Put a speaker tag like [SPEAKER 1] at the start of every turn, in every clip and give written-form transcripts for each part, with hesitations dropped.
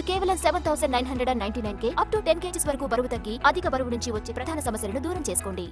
[SPEAKER 1] కేవలం 7,999K up to 10 kgs వరకు బరువు తగ్గి అధిక బరువు నుంచి వచ్చే ప్రధాన సమస్యలను దూరం చేసుకోండి.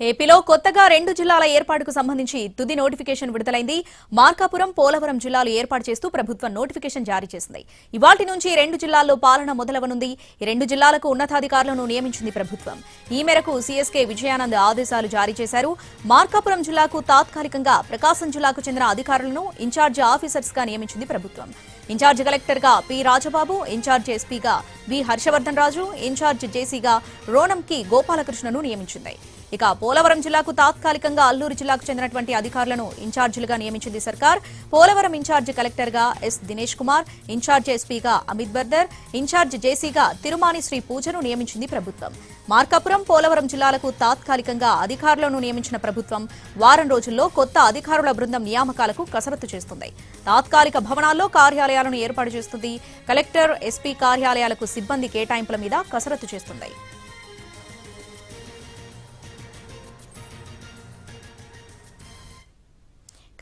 [SPEAKER 2] ఏపీలో కొత్తగా 2 జిల్లాల ఏర్పాటుకు సంబంధించి తుది నోటిఫికేషన్ విడుదలైంది. మార్కాపురం, పోలవరం జిల్లాలు ఏర్పాటు చేస్తూ ప్రభుత్వం నోటిఫికేషన్ జారీ చేసింది. ఇవాల్టి నుంచి 2 జిల్లాల్లో పాలన మొదలవనుంది. ఈ 2 జిల్లాలకు ఉన్నతాధికారులను నియమించింది ప్రభుత్వం. ఈ మేరకు సీఎస్కే విజయానంద్ ఆదేశాలు జారీ చేశారు. మార్కాపురం జిల్లాకు తాత్కాలికంగా ప్రకాశం జిల్లాకు చెందిన అధికారులను ఇన్ఛార్జ్ ఆఫీసర్స్ గా నియమించింది ప్రభుత్వం. ఇన్ఛార్జ్ కలెక్టర్ గా పి రాజబాబు, ఇన్ఛార్జ్ ఎస్పీగా వి హర్షవర్ధన్ రాజు, ఇన్ఛార్జ్ జేసీగా రోనంకి గోపాలకృష్ణను నియమించింది. ఇక పోలవరం జిల్లాకు తాత్కాలికంగా అల్లూరు జిల్లాకు చెందినటువంటి అధికారులను ఇన్ఛార్జీలుగా నియమించింది సర్కార్. పోలవరం ఇన్ఛార్జ్ కలెక్టర్ గా ఎస్ దినేష్ కుమార్, ఇన్ఛార్జ్ ఎస్పీగా అమిత్ బర్దర్, ఇన్ఛార్జ్ జేసీగా తిరుమాని శ్రీ పూజను నియమించింది ప్రభుత్వం. మార్కాపురం, పోలవరం జిల్లాలకు తాత్కాలికంగా అధికారులను నియమించిన ప్రభుత్వం వారం రోజుల్లో కొత్త అధికారుల బృందం నియామకాలకు కసరత్తు చేస్తుంది. తాత్కాలిక భవనాల్లో కార్యాలయాలను ఏర్పాటు చేస్తుంది. కలెక్టర్, ఎస్పీ కార్యాలయాలకు సిబ్బంది కేటాయింపుల మీద కసరత్తు చేస్తుంది.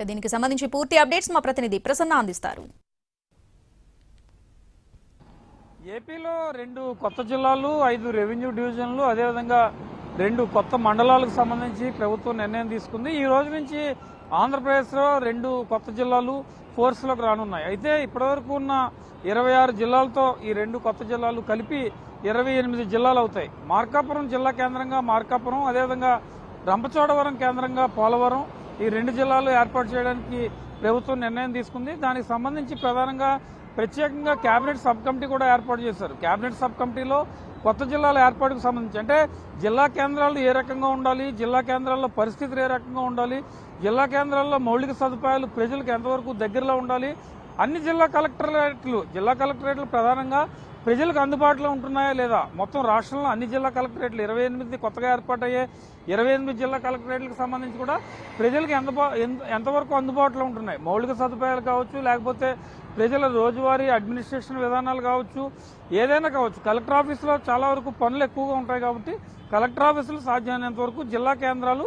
[SPEAKER 2] దీనికి సంబంధించి పూర్తి అప్డేట్స్ మా ప్రతినిధి ప్రసన్న అందిస్తారు.
[SPEAKER 3] ఏపీలో 2 కొత్త జిల్లాలు, 5 రెవెన్యూ డివిజన్లు, అదేవిధంగా 2 కొత్త మండలాలకు సంబంధించి ప్రభుత్వం నిర్ణయం తీసుకుంది. ఈ రోజు నుంచి ఆంధ్రప్రదేశ్లో 2 కొత్త జిల్లాలు ఫోర్స్లోకి రానున్నాయి. అయితే ఇప్పటివరకు ఉన్న 26 జిల్లాలతో ఈ 2 కొత్త జిల్లాలు కలిపి 28 జిల్లాలు అవుతాయి. మార్కాపురం జిల్లా కేంద్రంగా మార్కాపురం, అదేవిధంగా రంపచోడవరం కేంద్రంగా పోలవరం, ఈ 2 జిల్లాలు ఏర్పాటు చేయడానికి ప్రభుత్వం నిర్ణయం తీసుకుంది. దానికి సంబంధించి ప్రత్యేకంగా కేబినెట్ సబ్ కమిటీ కూడా ఏర్పాటు చేశారు. కేబినెట్ సబ్ కమిటీలో కొత్త జిల్లాల ఏర్పాటుకు సంబంధించి అంటే జిల్లా కేంద్రాలు ఏ రకంగా ఉండాలి, జిల్లా కేంద్రాల్లో పరిస్థితులు ఏ రకంగా ఉండాలి, జిల్లా కేంద్రాల్లో మౌలిక సదుపాయాలు ప్రజలకు ఎంతవరకు దగ్గరలో ఉండాలి, అన్ని జిల్లా కలెక్టరేట్లు ప్రధానంగా ప్రజలకు అందుబాటులో ఉంటున్నాయా లేదా, మొత్తం రాష్ట్రంలో అన్ని జిల్లా కలెక్టరేట్లు 28 కొత్తగా ఏర్పాటయ్యే 28 జిల్లా కలెక్టరేట్లకు సంబంధించి కూడా ప్రజలకు ఎంతవరకు అందుబాటులో ఉంటున్నాయి, మౌలిక సదుపాయాలు కావచ్చు, లేకపోతే ప్రజల రోజువారీ అడ్మినిస్ట్రేషన్ విధానాలు కావచ్చు, ఏదైనా కావచ్చు. కలెక్టర్ ఆఫీసులో చాలా వరకు పనులు ఎక్కువగా ఉంటాయి కాబట్టి కలెక్టర్ ఆఫీసులు సాధ్యమైనంత వరకు జిల్లా కేంద్రాలు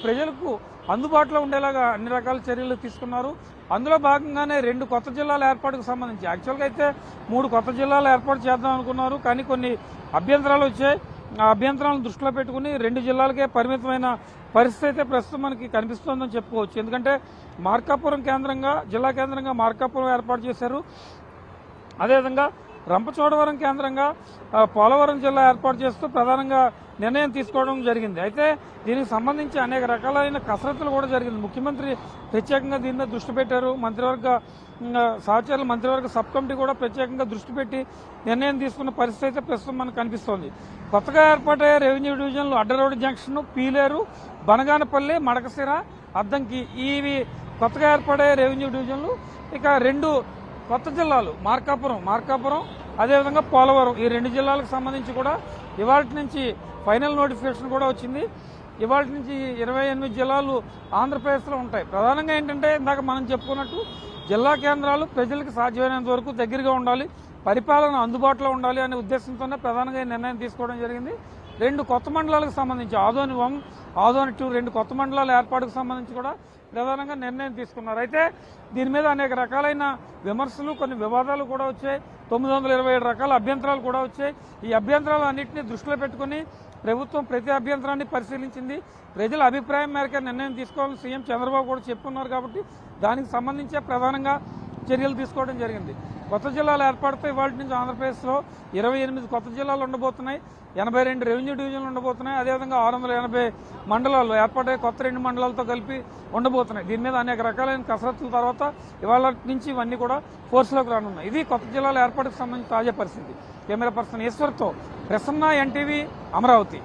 [SPEAKER 3] ప్రజలకు అందుబాటులో ఉండేలాగా అన్ని రకాల చర్యలు తీసుకున్నారు. అందులో భాగంగానే 2 కొత్త జిల్లాల ఏర్పాటుకు సంబంధించి యాక్చువల్గా అయితే 3 కొత్త జిల్లాలు ఏర్పాటు చేద్దాం అనుకున్నారు. కానీ కొన్ని అభ్యంతరాలు వచ్చాయి. ఆ అభ్యంతరాలను దృష్టిలో పెట్టుకుని 2 జిల్లాలకే పరిమితమైన పరిస్థితి అయితే ప్రస్తుతం మనకి కనిపిస్తోందని చెప్పుకోవచ్చు. ఎందుకంటే మార్కాపురం జిల్లా కేంద్రంగా మార్కాపురం ఏర్పాటు చేశారు. అదేవిధంగా రంపచోడవరం కేంద్రంగా పోలవరం జిల్లా ఏర్పాటు చేస్తూ ప్రధానంగా నిర్ణయం తీసుకోవడం జరిగింది. అయితే దీనికి సంబంధించి అనేక రకాలైన కసరత్తులు కూడా జరిగింది. ముఖ్యమంత్రి ప్రత్యేకంగా దీని మీద దృష్టి పెట్టారు. సహచరుల మంత్రివర్గ సబ్ కమిటీ కూడా ప్రత్యేకంగా దృష్టి పెట్టి నిర్ణయం తీసుకున్న పరిస్థితి అయితే ప్రస్తుతం మనకు కనిపిస్తోంది. కొత్తగా ఏర్పాటయ్యే రెవెన్యూ డివిజన్లు అడ్డరోడ్ జంక్షన్, పీలేరు, బనగానపల్లి, మడకశిర, అద్దంకి, ఇవి కొత్తగా ఏర్పాటయ్యే రెవెన్యూ డివిజన్లు. ఇక 2 కొత్త జిల్లాలు మార్కాపురం అదేవిధంగా పోలవరం, ఈ 2 జిల్లాలకు సంబంధించి కూడా ఇవాళ నుంచి ఫైనల్ నోటిఫికేషన్ కూడా వచ్చింది. ఇవాళ నుంచి 28 జిల్లాలు ఆంధ్రప్రదేశ్లో ఉంటాయి. ప్రధానంగా ఏంటంటే ఇందాక మనం చెప్పుకున్నట్టు జిల్లా కేంద్రాలు ప్రజలకు సాధ్యమైనంత వరకు దగ్గరగా ఉండాలి, పరిపాలన అందుబాటులో ఉండాలి అనే ఉద్దేశంతోనే ప్రధానంగా నిర్ణయం తీసుకోవడం జరిగింది. 2 కొత్త మండలాలకు సంబంధించి ఆదోని 1, ఆదోని 2 2 కొత్త మండలాల ఏర్పాటుకు సంబంధించి కూడా ప్రధానంగా నిర్ణయం తీసుకున్నారు. అయితే దీని మీద అనేక రకాలైన విమర్శలు, కొన్ని వివాదాలు కూడా వచ్చాయి. 927 రకాల అభ్యంతరాలు కూడా వచ్చాయి. ఈ అభ్యంతరాలు అన్నింటినీ దృష్టిలో పెట్టుకుని ప్రభుత్వం ప్రతి అభ్యంతరాన్ని పరిశీలించింది. ప్రజల అభిప్రాయం మేరకు నిర్ణయం తీసుకోవాలని సీఎం చంద్రబాబు కూడా చెప్పున్నారు. కాబట్టి దానికి సంబంధించే ప్రధానంగా చర్యలు తీసుకోవడం జరిగింది. కొత్త జిల్లాల ఏర్పాటుతో ఇవాళ నుంచి ఆంధ్రప్రదేశ్లో 28 కొత్త జిల్లాలు ఉండబోతున్నాయి, 82 రెవెన్యూ డివిజన్లు ఉండబోతున్నాయి, అదేవిధంగా 680 మండలాలు ఏర్పాటై కొత్త 2 మండలాలతో కలిపి ఉండబోతున్నాయి. దీని మీద అనేక రకాలైన కసరత్తుల తర్వాత ఇవాళ నుంచి ఇవన్నీ కూడా ఫోర్స్లోకి రానున్నాయి. ఇది కొత్త జిల్లాల ఏర్పాటుకు సంబంధించి తాజా పరిస్థితి. కెమెరా పర్సన్ ఈశ్వర్తో ప్రసన్న, ఎన్టీవీ, అమరావతి.